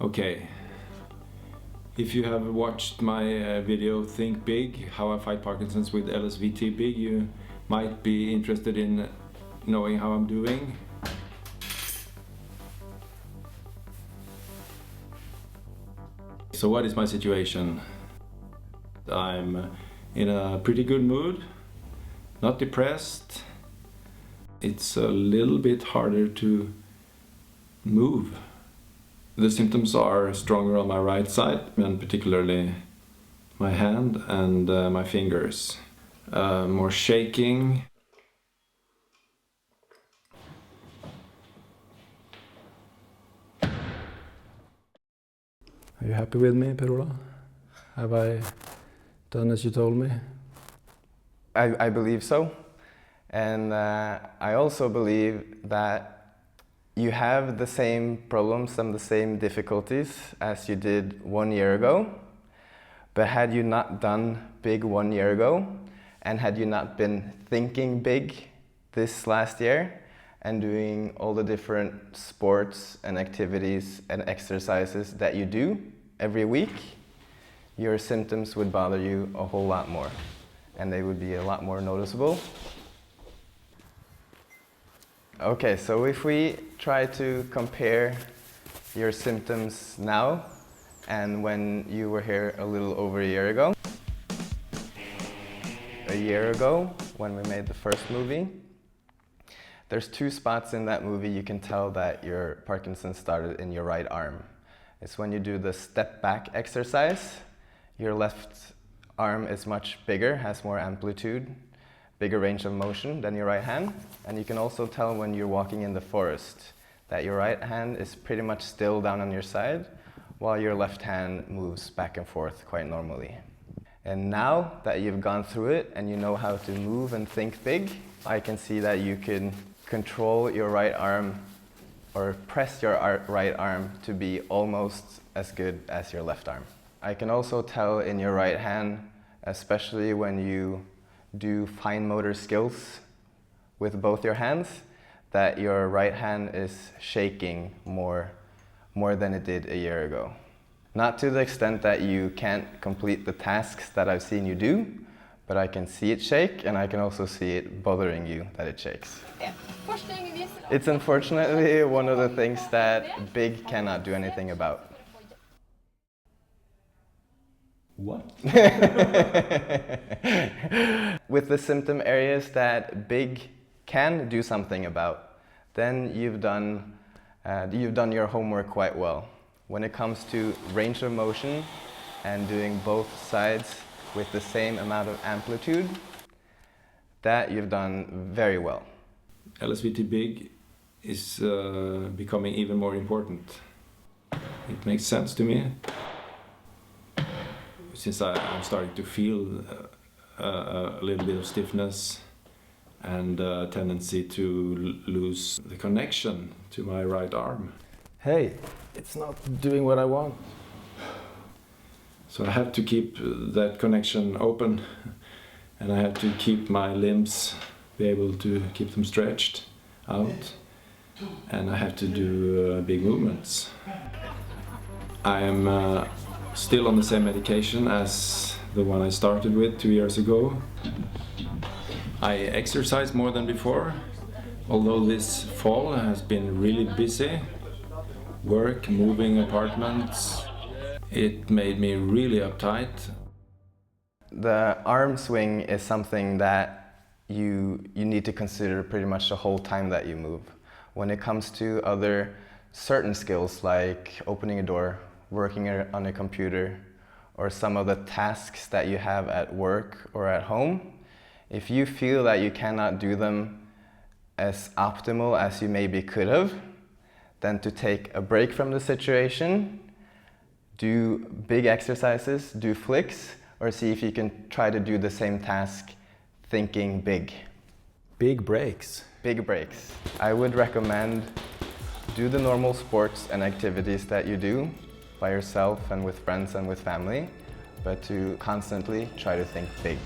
Okay, if you have watched my video Think Big, How I Fight Parkinson's with LSVTBIG, you might be interested in knowing how I'm doing. So what is my situation? I'm in a pretty good mood, not depressed. It's a little bit harder to move. The symptoms are stronger on my right side, and particularly my hand and my fingers. More shaking. Are you happy with me, Per Ola? Have I done as you told me? I believe so. And I also believe that you have the same problems and the same difficulties as you did 1 year ago. But had you not done big 1 year ago, and had you not been thinking big this last year, and doing all the different sports and activities and exercises that you do every week, your symptoms would bother you a whole lot more, and they would be a lot more noticeable. Okay, so if we try to compare your symptoms now and when you were here a little over a year ago. A year ago, when we made the first movie, there's 2 spots in that movie you can tell that your Parkinson started in your right arm. It's when you do the step back exercise, your left arm is much bigger, has more amplitude, bigger range of motion than your right hand. And you can also tell when you're walking in the forest that your right hand is pretty much still down on your side, while your left hand moves back and forth quite normally. And now that you've gone through it and you know how to move and think big, I can see that you can control your right arm or press your right arm to be almost as good as your left arm. I can also tell in your right hand, especially when you do fine motor skills with both your hands, that your right hand is shaking more than it did a year ago. Not to the extent that you can't complete the tasks that I've seen you do, but I can see it shake, and I can also see it bothering you that it shakes. It's unfortunately one of the things that BIG cannot do anything about. What? With the symptom areas that BIG can do something about, then you've done your homework quite well. When it comes to range of motion and doing both sides with the same amount of amplitude, that you've done very well. LSVTBIG is becoming even more important. It makes sense to me, since I'm starting to feel a little bit of stiffness and a tendency to lose the connection to my right arm. Hey, it's not doing what I want. So I have to keep that connection open, and I have to keep my limbs, be able to keep them stretched out, and I have to do big movements. I am still on the same medication as the one I started with 2 years ago. I exercise more than before, although this fall has been really busy. Work, moving apartments. It made me really uptight. The arm swing is something that you need to consider pretty much the whole time that you move. When it comes to other certain skills like opening a door, working on a computer, or some of the tasks that you have at work or at home, if you feel that you cannot do them as optimal as you maybe could have, then to take a break from the situation, do big exercises, do flicks, or see if you can try to do the same task thinking big. Big breaks. Big breaks. I would recommend do the normal sports and activities that you do by yourself and with friends and with family, but to constantly try to think big.